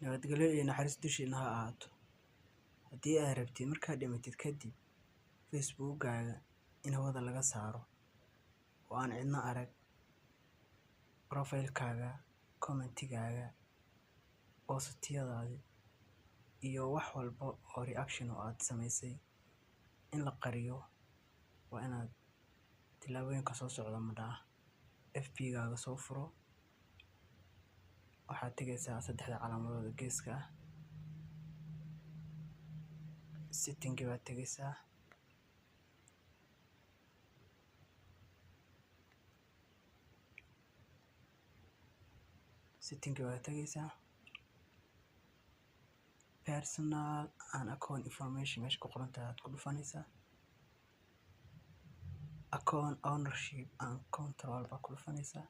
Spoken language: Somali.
nabadgelyo iyo naxariis dushiina ha ahaato. Haddii aad rabtid markaad dhimatid kadib Facebook-gaaga in hawada laga saaro oo aan cidna arag profile-kaaga, comment-gaaga, post-yadaada iyo wax walba oo reaction oo aad samaysay in la qariyo, waa inaad tillaabooyinka soo socda madhaa FB-gaaga soo furo. waxaad tegaysaa saddexda calaamadood geeska ah, setting baad tegaysaa, personal and account information meesha ku qoran tahay aad ku dhufanaysaa, account ownership and control baa ku dhufanaysaa.